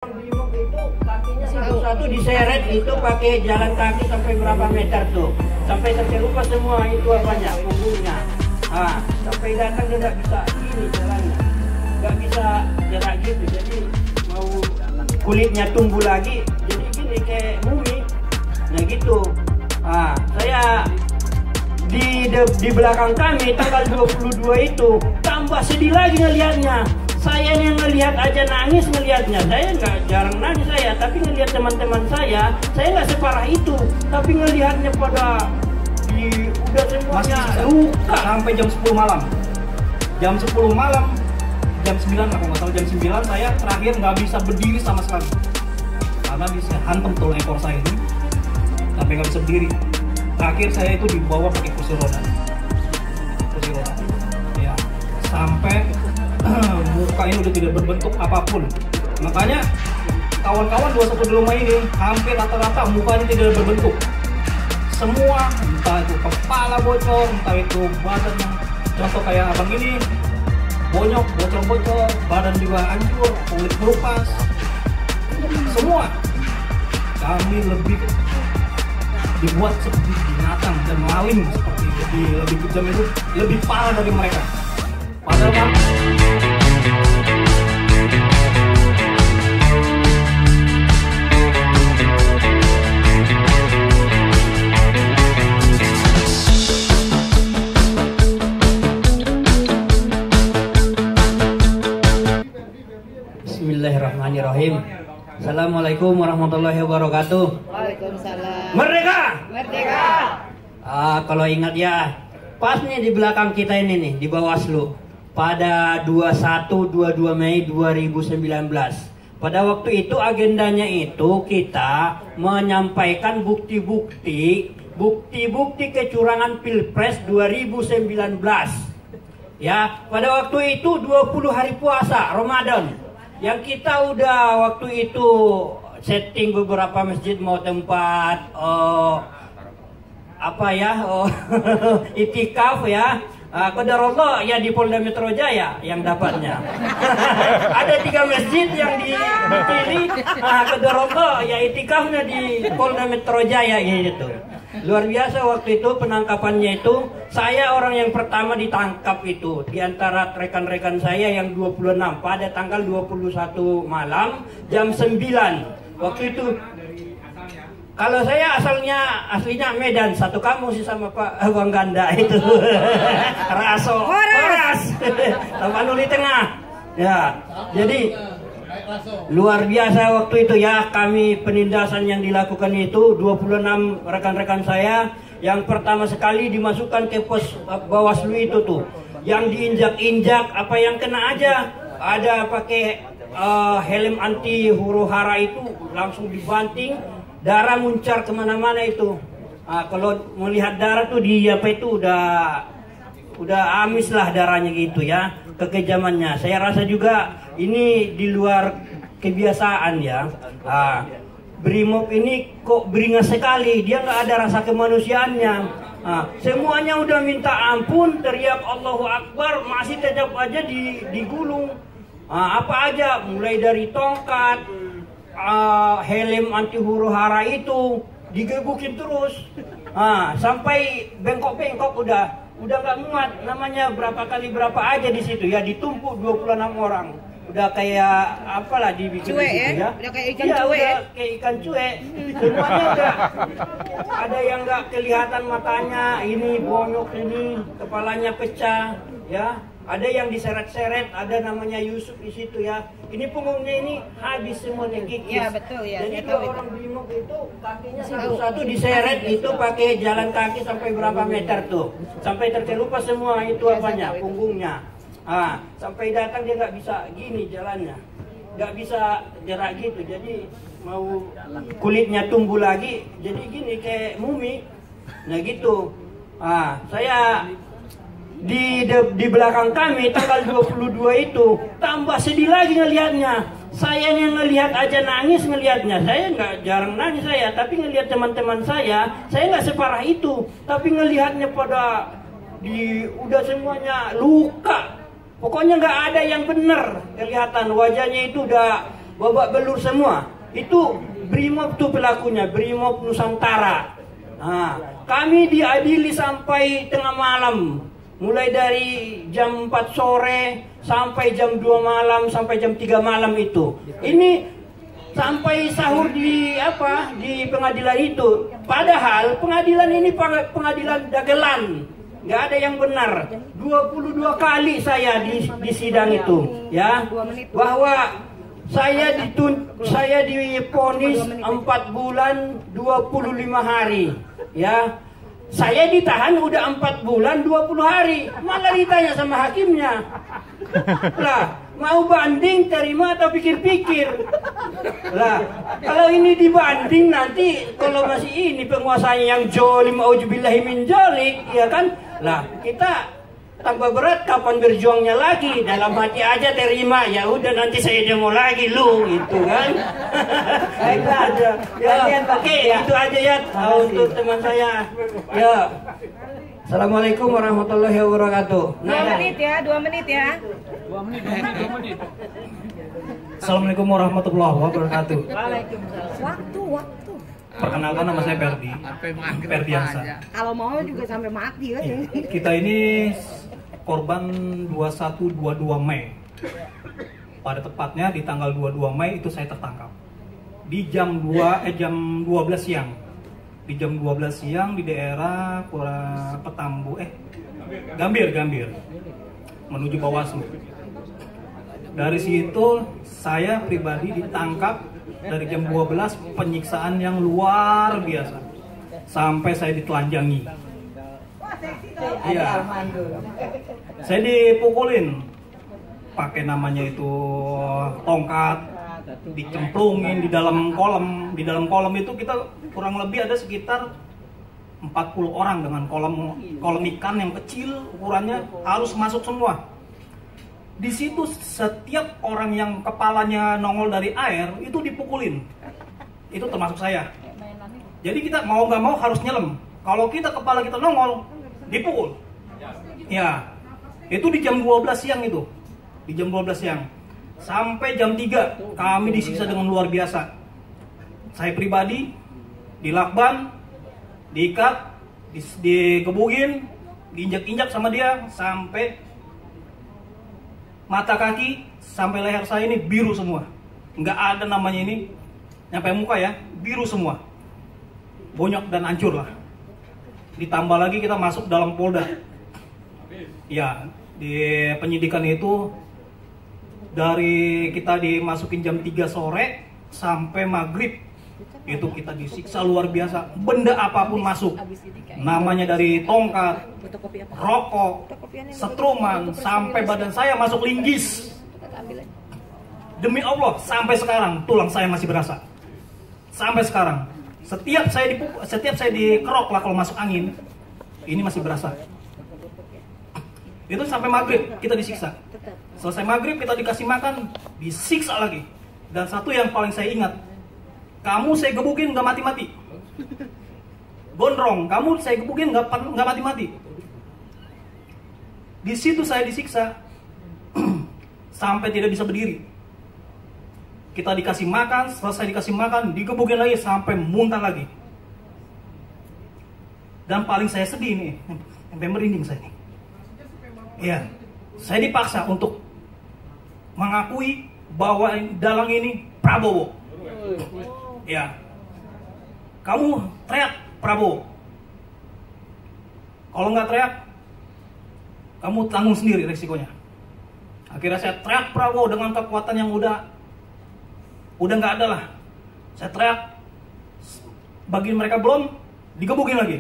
Bimuk itu kakinya satu-satu diseret itu pakai jalan kaki sampai berapa meter tuh, sampai terkelupas semua itu apanya, punggungnya. Sampai datang dia nggak bisa gini jalannya, nggak bisa gerak gitu, jadi mau kulitnya tumbuh lagi, jadi gini kayak mumi. Nah gitu. Saya di belakang kami tanggal 22 itu tambah sedih lagi ngelihatnya. Saya yang ngelihat aja nangis ngelihatnya. Saya nggak jarang nangis saya, tapi ngelihat teman-teman saya nggak separah itu. Tapi ngelihatnya pada udah semuanya luka. Sampai jam 10 malam. Jam 10 malam, jam 9 aku nggak tahu, jam 9 saya terakhir nggak bisa berdiri sama sekali. Karena bisa hantam tuh ekor saya itu, sampai nggak bisa berdiri. Terakhir saya itu dibawa pakai kursi roda. Ya, sampai muka ini udah tidak berbentuk apapun. Makanya kawan-kawan 21 di rumah ini hampir rata-rata mukanya tidak berbentuk. Semua, entah itu kepala bocor, entah itu badan yang contoh kayak abang ini bonyok, bocor-bocor, badan juga hancur, kulit kelupas. Semua kami lebih dibuat seperti binatang dan maling, seperti lebih kejam, itu lebih parah dari mereka. Padahal kan Bismillahirrahmanirrahim. Assalamualaikum warahmatullahi wabarakatuh. Waalaikumsalam. Merdeka! Merdeka! Kalau ingat ya, pas nih di belakang kita ini nih, di Bawaslu, pada 21-22 Mei 2019. Pada waktu itu agendanya itu kita menyampaikan bukti-bukti kecurangan Pilpres 2019. Ya, pada waktu itu 20 hari puasa Ramadan. Yang kita udah waktu itu setting beberapa masjid mau tempat itikaf ya. Qadarullah ya di Polda Metro Jaya yang dapatnya. Ada 3 masjid yang dipilih. Qadarullah ya itikafnya di Polda Metro Jaya gitu. Luar biasa waktu itu penangkapannya itu. Saya orang yang pertama ditangkap itu di antara rekan-rekan saya yang 26 pada tanggal 21 malam jam 9. Waktu itu kalau saya aslinya Medan, satu kampung sih sama Pak Bang Ganda itu. Horas. Tapanuli Tengah. Ya. Jadi luar biasa waktu itu ya, kami penindasan yang dilakukan itu 26 rekan-rekan saya yang pertama sekali dimasukkan ke pos Bawaslu itu tuh. Yang diinjak-injak apa yang kena aja. Ada pakai helm anti huru hara itu langsung dibanting. Darah muncar kemana-mana itu. Kalau melihat darah tuh di apa itu udah amis lah darahnya gitu ya, kekejamannya. Saya rasa juga ini di luar kebiasaan ya. Brimob ini kok beringas sekali, dia nggak ada rasa kemanusiaannya. Semuanya udah minta ampun, teriak Allahu Akbar, masih tetap aja digulung. Apa aja, mulai dari tongkat, helm anti huru hara itu digebukin terus, sampai bengkok-bengkok udah nggak muat. Namanya berapa kali berapa aja di situ ya, ditumpuk 26 orang. Udah kayak apalah dibikin cuek di situ, ya. Udah kayak ikan ya, cuek. Udah kayak ikan cuek. Semuanya udah ada yang nggak kelihatan matanya, ini bonyok, ini kepalanya pecah, ya. Ada yang diseret-seret, ada namanya Yusuf di situ ya. Ini punggungnya ini habis semuanya kikis. Iya betul ya. Jadi kalau orang Bimuk itu kakinya satu-satu diseret itu pakai jalan kaki sampai berapa meter tuh, sampai terkelupas semua itu apanya, punggungnya. Sampai datang dia nggak bisa gini jalannya, nggak bisa gerak gitu. Jadi mau kulitnya tumbuh lagi, jadi gini kayak mumi. Nah gitu. Saya di belakang kami tanggal 22 itu tambah sedih lagi ngelihatnya. Saya yang ngelihat aja nangis ngelihatnya. Saya nggak jarang nangis saya, tapi ngelihat teman-teman saya nggak separah itu. Tapi ngelihatnya pada udah semuanya luka. Pokoknya nggak ada yang benar kelihatan, wajahnya itu udah babak belur semua. Itu Brimob tuh pelakunya, Brimob Nusantara. Nah, kami diadili sampai tengah malam. Mulai dari jam 4 sore sampai jam 2 malam sampai jam 3 malam itu. Ini sampai sahur di pengadilan itu. Padahal pengadilan ini pengadilan dagelan. Nggak ada yang benar. 22 kali saya di sidang itu, ya. Bahwa saya divonis 4 bulan 25 hari, ya. Saya ditahan udah 4 bulan 20 hari. Malah ditanya sama hakimnya, lah mau banding terima atau pikir-pikir? Lah kalau ini dibanding nanti kalau masih ini penguasanya yang jolim, auzubillahi min dzalik, ya kan? Lah kita tambah berat, kapan berjuangnya lagi? Dalam hati aja terima, ya udah nanti saya demo lagi lu, gitu kan? Baiklah aja. Ya, oke, itu aja ya untuk teman saya. Ya. Assalamualaikum warahmatullahi wabarakatuh. 2 menit ya, 2 menit ya. 2 menit. Assalamualaikum warahmatullahi wabarakatuh. Waalaikumsalam. Waktu. Perkenalkan, nama saya Ferdiansa. Kalau mau juga sampai mati kan. Kita ini korban 21-22 Mei. Pada tepatnya di tanggal 22 Mei itu saya tertangkap. Di jam 12 siang. Di jam 12 siang di daerah Gambir menuju Bawaslu. Dari situ saya pribadi ditangkap dari jam 12, penyiksaan yang luar biasa sampai saya ditelanjangi. Iya. Saya dipukulin pakai namanya itu tongkat, dicemplungin di dalam kolam. Di dalam kolam itu kita kurang lebih ada sekitar 40 orang dengan kolam ikan yang kecil ukurannya, harus masuk semua. Di situ setiap orang yang kepalanya nongol dari air itu dipukulin. Itu termasuk saya. Jadi kita mau nggak mau harus nyelam. Kalau kepala kita nongol, dipukul. Ya, itu di jam 12 siang itu. Di jam 12 siang. Sampai jam 3 kami disiksa dengan luar biasa. Saya pribadi dilakban, diikat, dikebukin, diinjak-injak sama dia sampai mata kaki sampai leher saya ini biru semua. Nggak ada namanya ini nyampe muka ya, biru semua. Bonyok dan hancur lah. Ditambah lagi kita masuk dalam Polda. Ya, di penyidikan itu dari kita dimasukin jam 3 sore sampai maghrib. Itu kita disiksa luar biasa. Benda apapun masuk. Namanya dari tongkat, rokok, setruman, sampai badan saya masuk linggis. Demi Allah, sampai sekarang tulang saya masih berasa. Sampai sekarang. Setiap saya dikerok lah kalau masuk angin, ini masih berasa. Itu sampai maghrib kita disiksa. Selesai maghrib kita dikasih makan, disiksa lagi. Dan satu yang paling saya ingat, kamu saya gebukin nggak mati-mati. Gondrong, kamu saya gebukin nggak mati-mati. Di situ saya disiksa sampai tidak bisa berdiri. Kita dikasih makan, selesai dikasih makan, digebukin lagi sampai muntah lagi. Dan paling saya sedih nih, sampai merinding saya nih. Iya, saya dipaksa untuk mengakui bahwa dalang ini Prabowo. Ya, kamu teriak Prabowo. Kalau nggak teriak, kamu tanggung sendiri resikonya. Akhirnya saya teriak Prabowo dengan kekuatan yang udah nggak ada lah. Saya teriak, bagi mereka belum, digebukin lagi.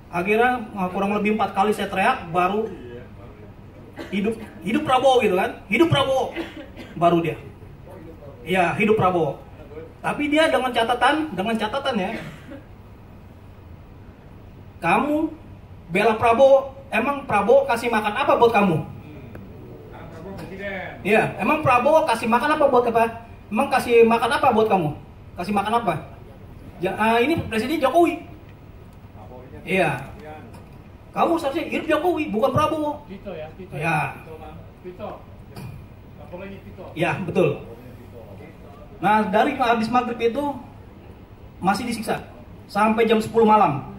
Akhirnya kurang lebih 4 kali saya teriak, baru hidup Prabowo gitu kan, hidup Prabowo, baru dia. Ya, hidup Prabowo. Tapi dia dengan catatan ya. Kamu bela Prabowo, emang Prabowo kasih makan apa buat kamu? Iya, emang Prabowo kasih makan apa buat apa? Emang kasih makan apa buat kamu? Kasih makan apa? Ini Presiden Jokowi. Iya. Kamu seharusnya hidup Jokowi, bukan Prabowo. Ya. Ya, betul. Nah, dari habis maghrib itu masih disiksa sampai jam 10 malam.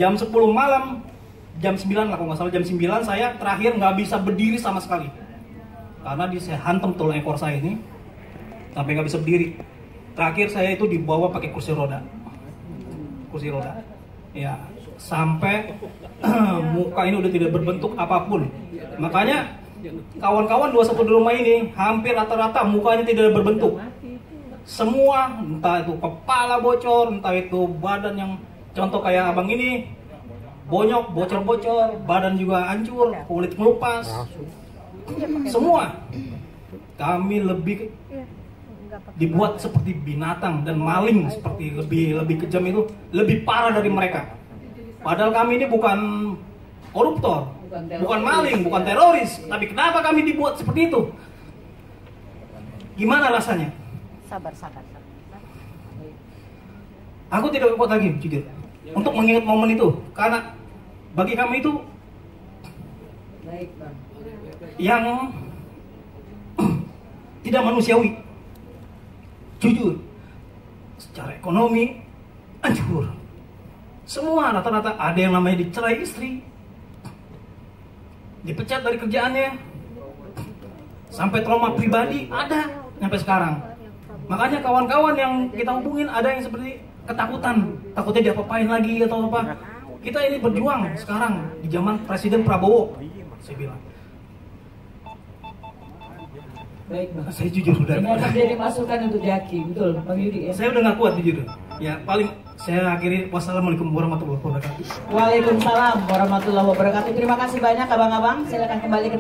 Jam 10 malam, jam 9 lah kalau nggak salah, jam 9 saya terakhir nggak bisa berdiri sama sekali. Karena saya hantam tulang ekor saya ini sampai nggak bisa berdiri. Terakhir saya itu dibawa pakai kursi roda. Kursi roda. Ya, sampai muka ini udah tidak berbentuk apapun. Makanya kawan-kawan 21 di rumah ini hampir rata-rata mukanya tidak berbentuk. Semua, entah itu kepala bocor, entah itu badan yang contoh kayak abang ini bonyok, bocor-bocor, badan juga hancur, kulit melupas. Semua kami lebih dibuat seperti binatang dan maling, seperti lebih kejam, itu lebih parah dari mereka. Padahal kami ini bukan koruptor, bukan maling, bukan teroris, tapi kenapa kami dibuat seperti itu? Gimana rasanya? Sabar. Aku tidak kuat lagi, jujur, untuk mengingat momen itu, karena bagi kami itu yang tidak manusiawi. Jujur, secara ekonomi hancur. Semua rata-rata ada yang namanya dicerai istri, dipecat dari kerjaannya, sampai trauma pribadi ada sampai sekarang. Makanya kawan-kawan yang kita hubungin ada yang seperti ketakutan, takutnya diapa-apain lagi atau apa. Kita ini berjuang sekarang di zaman Presiden Prabowo, saya bilang. Baik, Bang. Saya jujur sudah. Ini akan jadi masukan untuk Jaki, betul, Bang Yudi ya. Saya udah nggak kuat jujur. Ya paling saya akhiri. Wassalamualaikum warahmatullahi wabarakatuh. Waalaikumsalam warahmatullahi wabarakatuh. Terima kasih banyak abang-abang. Silakan kembali ke